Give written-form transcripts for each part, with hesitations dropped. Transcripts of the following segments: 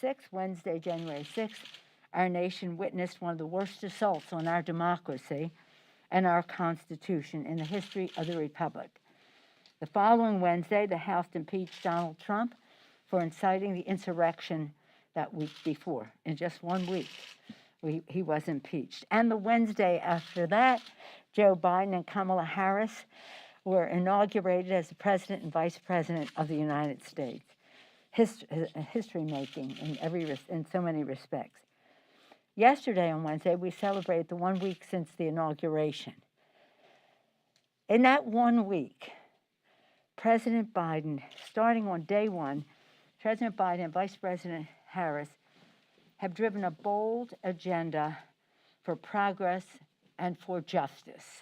6th, Wednesday, January 6th, our nation witnessed one of the worst assaults on our democracy and our Constitution in the history of the Republic. The following Wednesday, the House impeached Donald Trump for inciting the insurrection that week before. In just 1 week, he was impeached. And the Wednesday after that, Joe Biden and Kamala Harris were inaugurated as the President and Vice President of the United States. History making in so many respects. Yesterday on Wednesday, we celebrated the 1 week since the inauguration. In that 1 week, President Biden, starting on day one, President Biden and Vice President Harris have driven a bold agenda for progress and for justice,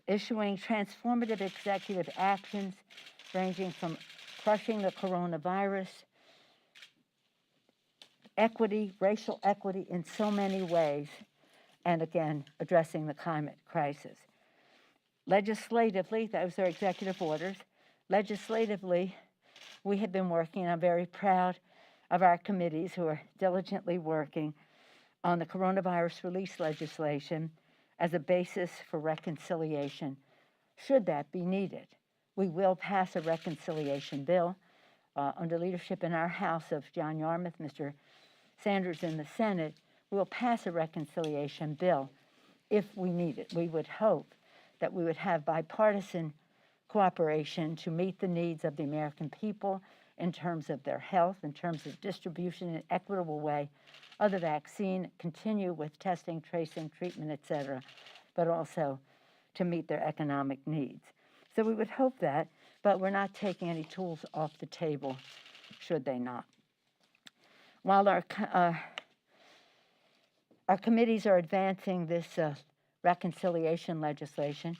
issuing transformative executive actions ranging from crushing the coronavirus, equity, racial equity in so many ways, and again, addressing the climate crisis. Legislatively, those are executive orders. Legislatively, we have been working, and I'm very proud of our committees who are diligently working on the coronavirus release legislation as a basis for reconciliation, should that be needed. We will pass a reconciliation bill under leadership in our House of John Yarmouth, Mr. Sanders in the Senate. We'll pass a reconciliation bill if we need it. We would hope that we would have bipartisan cooperation to meet the needs of the American people in terms of their health, in terms of distribution in an equitable way of the vaccine, continue with testing, tracing, treatment, etc., but also to meet their economic needs. So we would hope that, but we're not taking any tools off the table, should they not. While our committees are advancing this reconciliation legislation,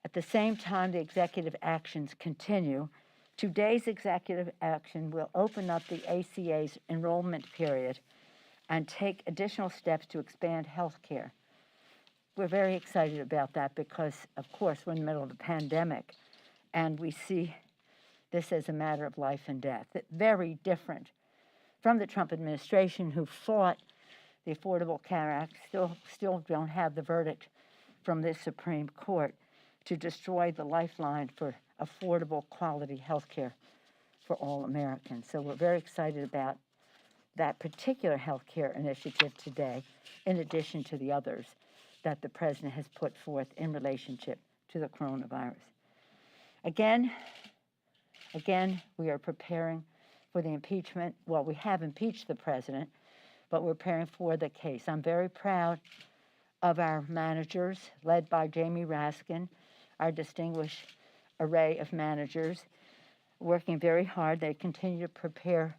at the same time the executive actions continue. Today's executive action will open up the ACA's enrollment period and take additional steps to expand health care. We're very excited about that because, of course, we're in the middle of a pandemic, and we see this as a matter of life and death. Very different from the Trump administration, who fought the Affordable Care Act, still don't have the verdict from this Supreme Court to destroy the lifeline for affordable, quality health care for all Americans. So we're very excited about that particular health care initiative today, in addition to the others that the President has put forth in relationship to the coronavirus. Again, we are preparing for the impeachment. Well, we have impeached the President, but we're preparing for the case. I'm very proud of our managers, led by Jamie Raskin, our distinguished array of managers, working very hard. They continue to prepare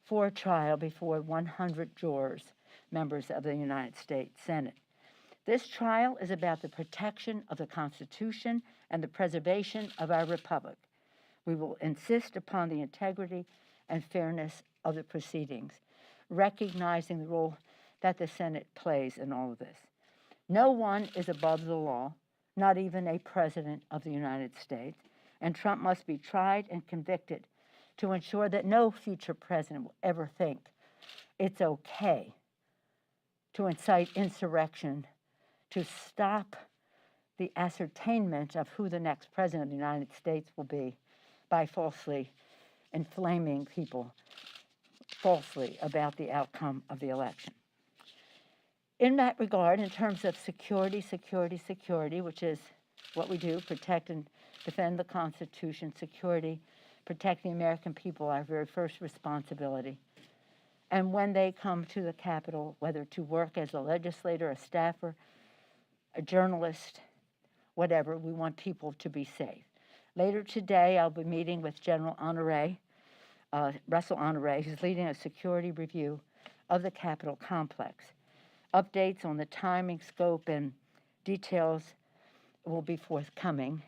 for a trial before 100 jurors, members of the United States Senate. This trial is about the protection of the Constitution and the preservation of our republic. We will insist upon the integrity and fairness of the proceedings, recognizing the role that the Senate plays in all of this. No one is above the law, not even a president of the United States, and Trump must be tried and convicted to ensure that no future president will ever think it's okay to incite insurrection, to stop the ascertainment of who the next president of the United States will be by falsely inflaming people falsely about the outcome of the election. In that regard, in terms of security, which is what we do, protect and defend the Constitution, security, protect the American people, our very first responsibility. And when they come to the Capitol, whether to work as a legislator, a staffer, a journalist, whatever, we want people to be safe. Later today, I'll be meeting with General Honore, Russell Honore, who's leading a security review of the Capitol complex. Updates on the timing, scope, and details will be forthcoming.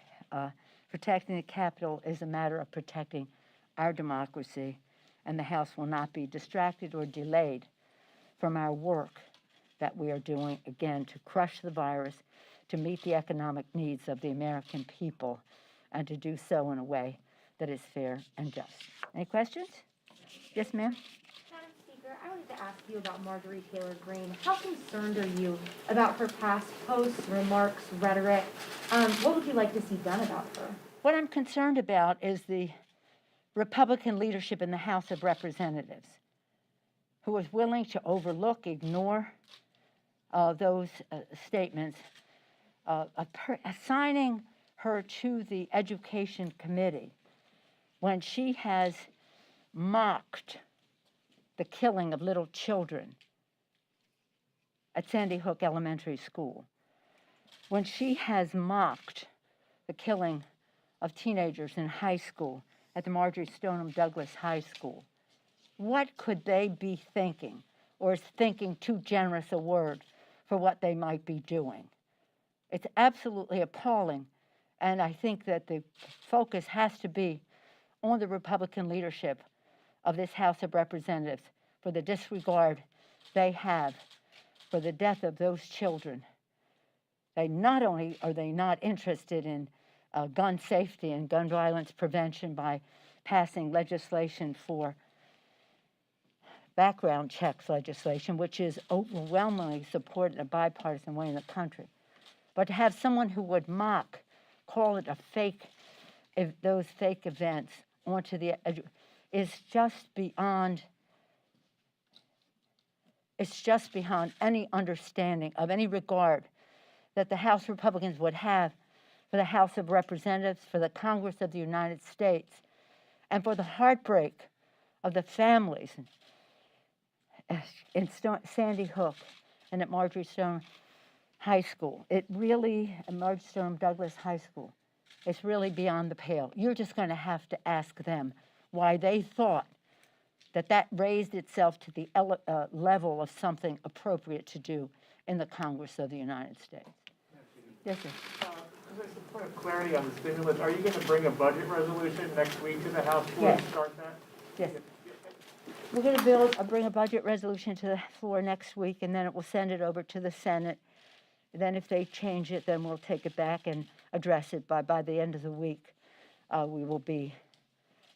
Protecting the Capitol is a matter of protecting our democracy, and the House will not be distracted or delayed from our work that we are doing, again, to crush the virus, to meet the economic needs of the American people, and to do so in a way that is fair and just. Any questions? Yes, ma'am? Madam Speaker, I wanted to ask you about Marjorie Taylor Greene. How concerned are you about her past posts, remarks, rhetoric? What would you like to see done about her? What I'm concerned about is the Republican leadership in the House of Representatives, who is willing to overlook, ignore those statements, assigning her to the Education Committee when she has mocked the killing of little children at Sandy Hook Elementary School, when she has mocked the killing of teenagers in high school at the Marjorie Stoneman Douglas High School. What could they be thinking, or is thinking too generous a word for what they might be doing? It's absolutely appalling, and I think that the focus has to be on the Republican leadership of this House of Representatives for the disregard they have for the death of those children. They not only are they not interested in gun safety and gun violence prevention by passing legislation for background checks legislation, which is overwhelmingly supported in a bipartisan way in the country, but to have someone who would mock, call it a fake, those fake events onto the is just beyond. It's just beyond any understanding of any regard that the House Republicans would have for the House of Representatives, for the Congress of the United States, and for the heartbreak of the families in Sandy Hook and at Marjorie Stoneman High School. It really, at Marjorie Stoneman Douglas High School, it's really beyond the pale. You're just going to have to ask them why they thought that raised itself to the level of something appropriate to do in the Congress of the United States. Yes, sir. Just a point of clarity on the stimulus. Are you going to bring a budget resolution next week to the House floor Yes. to start that? Yes. We're going to bring a budget resolution to the floor next week, and then it will send it over to the Senate. Then if they change it, then we'll take it back and address it by the end of the week. We will be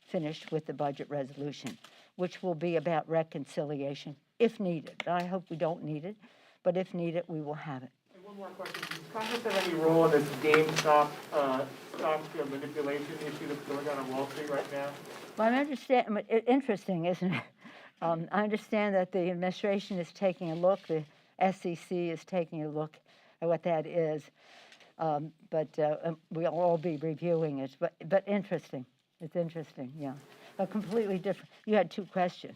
finished with the budget resolution, which will be about reconciliation, if needed. I hope we don't need it, but if needed, we will have it. And one more question. Does Congress have any role in this GameStop stock manipulation issue that's going on Wall Street right now? Well, I understand. Interesting, isn't it? I understand that the administration is taking a look. The SEC is taking a look at what that is. But we'll all be reviewing it. But interesting. It's interesting, yeah. A completely different. You had two questions.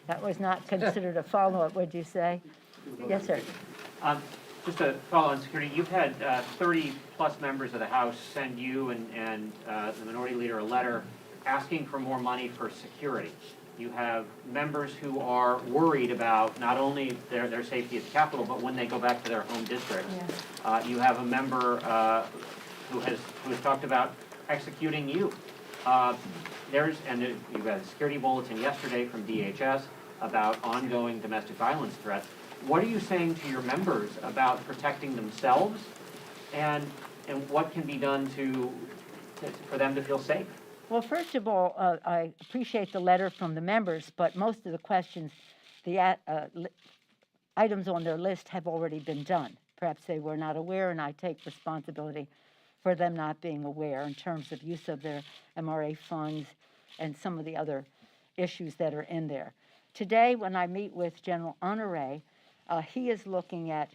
That was not considered a follow-up, would you say? Yes, sir. Just a follow on security. You've had 30-plus members of the House send you and the Minority Leader a letter asking for more money for security. You have members who are worried about not only their safety at the Capitol, but when they go back to their home districts. Yeah. You have a member who has talked about executing you. You've had a security bulletin yesterday from DHS about ongoing domestic violence threats. What are you saying to your members about protecting themselves, and what can be done for them to feel safe? Well, first of all, I appreciate the letter from the members, but most of the questions, the items on their list have already been done. Perhaps they were not aware, and I take responsibility for them not being aware in terms of use of their MRA funds and some of the other issues that are in there. Today, when I meet with General Honore, he is looking at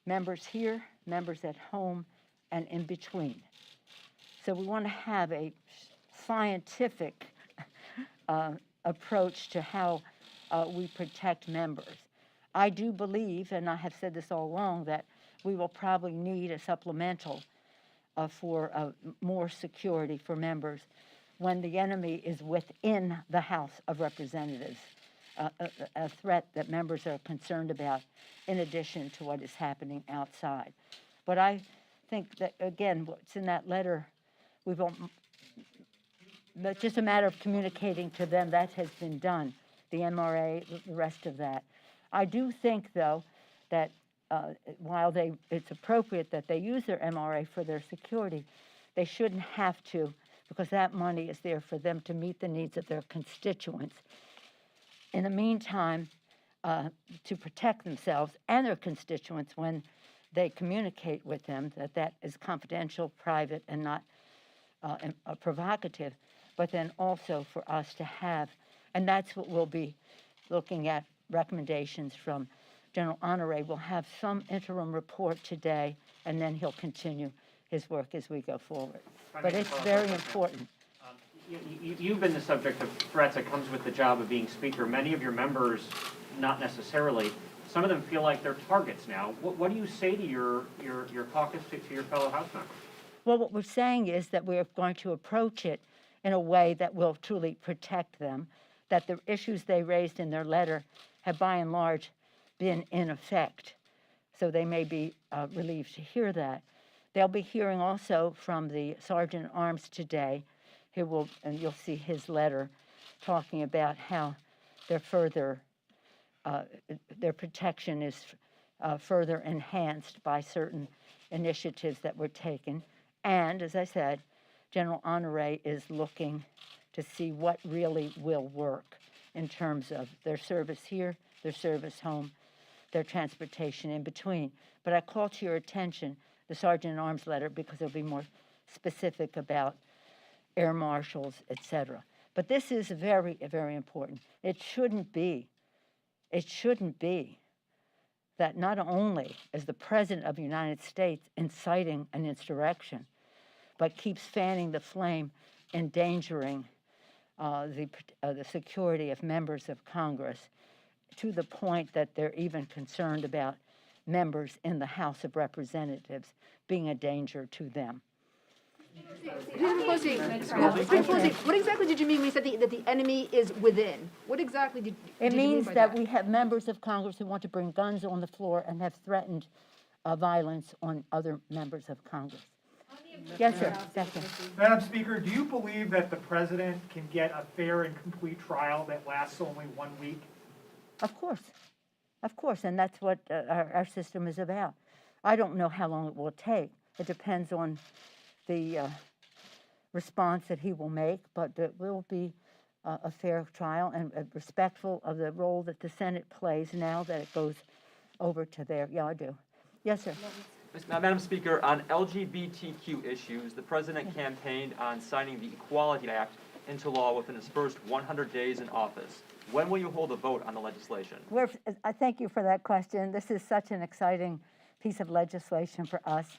members here, members at home, and in between. So we want to have a scientific approach to how we protect members. I do believe, and I have said this all along, that we will probably need a supplemental for more security for members when the enemy is within the House of Representatives, a threat that members are concerned about in addition to what is happening outside. But I think that, again, what's in that letter, it's just a matter of communicating to them that has been done, the MRA, the rest of that. I do think, though, that while it's appropriate that they use their MRA for their security, they shouldn't have to because that money is there for them to meet the needs of their constituents. In the meantime, to protect themselves and their constituents when they communicate with them, that is confidential, private, and not provocative, but then also for us to have, and that's what we'll be looking at, recommendations from General Honore. We'll have some interim report today, and then he'll continue his work as we go forward. But it's very important. You've been the subject of threats that comes with the job of being Speaker. Many of your members, not necessarily. Some of them feel like they're targets now. What do you say to your caucus, to your fellow House members? Well, what we're saying is that we're going to approach it in a way that will truly protect them, that the issues they raised in their letter have by and large been in effect. So they may be relieved to hear that. They'll be hearing also from the Sergeant at Arms today, who will, and you'll see his letter talking about how their protection is further enhanced by certain initiatives that were taken. And as I said, General Honore is looking to see what really will work in terms of their service here, their service home, their transportation in between. But I call to your attention the Sergeant at Arms letter because it'll be more specific about air marshals, et cetera. But this is very, very important. It shouldn't be that not only is the President of the United States inciting an insurrection, but keeps fanning the flame, endangering the security of members of Congress to the point that they're even concerned about members in the House of Representatives being a danger to them. Pelosi, what exactly did you mean when you said that the enemy is within? What exactly did It you mean means by that we have members of Congress who want to bring guns on the floor and have threatened violence on other members of Congress. Yes, sir. Yes, sir. Madam Speaker, do you believe that the president can get a fair and complete trial that lasts only 1 week? Of course, and that's what our system is about. I don't know how long it will take. It depends on the response that he will make, but it will be a fair trial and respectful of the role that the Senate plays now that it goes over to there. Yeah, I do. Yes, sir. Madam Speaker, on LGBTQ issues, the President campaigned on signing the Equality Act into law within his first 100 days in office. When will you hold a vote on the legislation? I thank you for that question. This is such an exciting piece of legislation for us.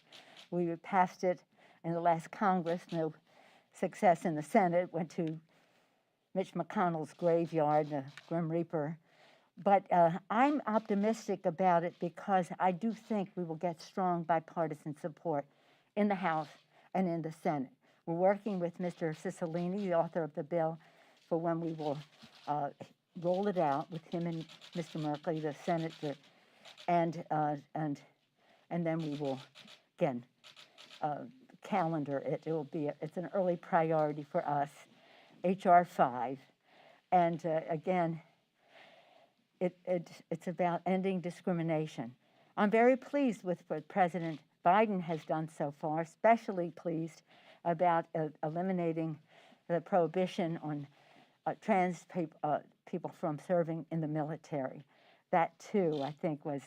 We passed it in the last Congress, no success in the Senate, went to Mitch McConnell's graveyard, the Grim Reaper. But I'm optimistic about it because I do think we will get strong bipartisan support in the House and in the Senate. We're working with Mr. Cicilline, the author of the bill, for when we will roll it out with him and Mr. Merkley, the senator, and then we will again calendar it. It's an early priority for us, HR 5, and again. It's about ending discrimination. I'm very pleased with what President Biden has done so far, especially pleased about eliminating the prohibition on trans people from serving in the military. That, too, I think, was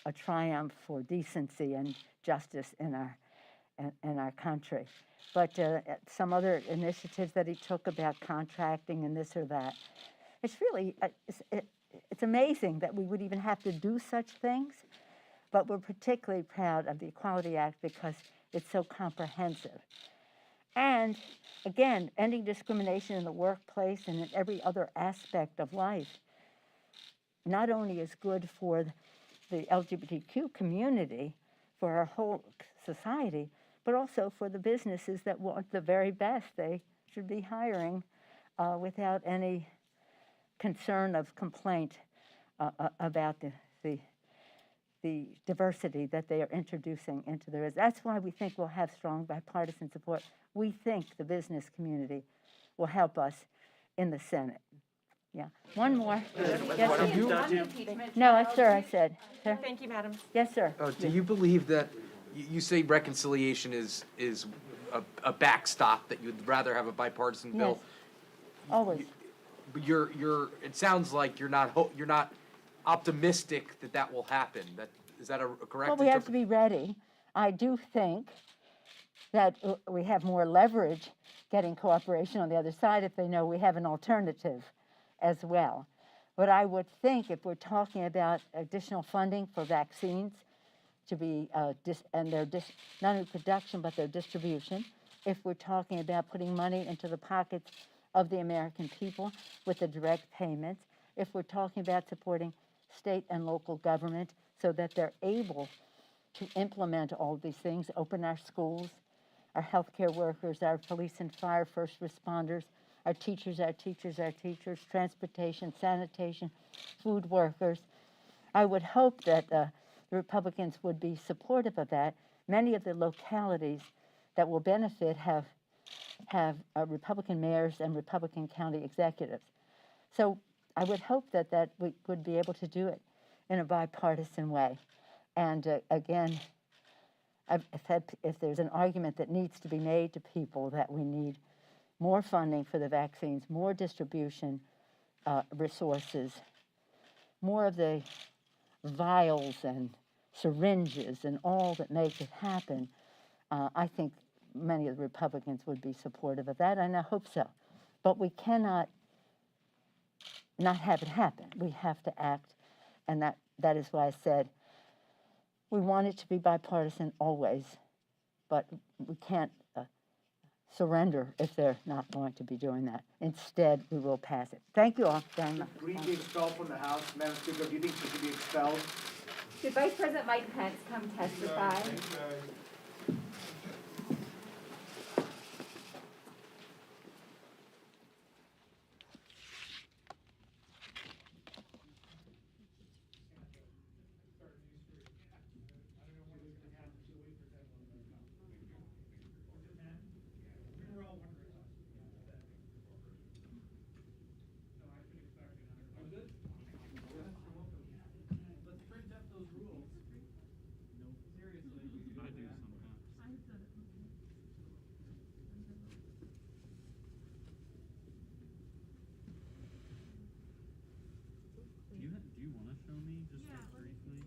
a triumph for decency and justice in our country. But some other initiatives that he took about contracting and this or that, it's really... It's amazing that we would even have to do such things, but we're particularly proud of the Equality Act because it's so comprehensive. And again, ending discrimination in the workplace and in every other aspect of life not only is good for the LGBTQ community, for our whole society, but also for the businesses that want the very best. They should be hiring without any concern of complaint about the diversity that they are introducing into their. That's why we think we'll have strong bipartisan support. We think the business community will help us in the Senate. Yeah. One more. Yes, sir. No, sir, I said. Sir? Thank you, madam. Yes, sir. Do you believe that, you say reconciliation is a backstop, that you'd rather have a bipartisan bill. Yes, always. But it sounds like you're not optimistic that that will happen. Is that a correct? Well, we have to be ready. I do think that we have more leverage getting cooperation on the other side if they know we have an alternative as well. But I would think if we're talking about additional funding for vaccines to be, not only production, but their distribution, if we're talking about putting money into the pockets of the American people with the direct payments, if we're talking about supporting state and local government so that they're able to implement all these things, open our schools, our healthcare workers, our police and fire, first responders, our teachers, transportation, sanitation, food workers. I would hope that the Republicans would be supportive of that. Many of the localities that will benefit have Republican mayors and Republican county executives. So I would hope that we would be able to do it in a bipartisan way. And again, if there's an argument that needs to be made to people that we need more funding for the vaccines, more distribution resources, more of the vials and syringes and all that make it happen, I think many of the Republicans would be supportive of that, and I hope so. But we cannot not have it happen. We have to act, and that is why I said we want it to be bipartisan always, but we can't surrender if they're not going to be doing that. Instead, we will pass it. Thank you all very much. Green be expelled from the House. Madam Speaker, do you think she should be expelled? Should Vice President Mike Pence come testify? Do you want to show me just like briefly?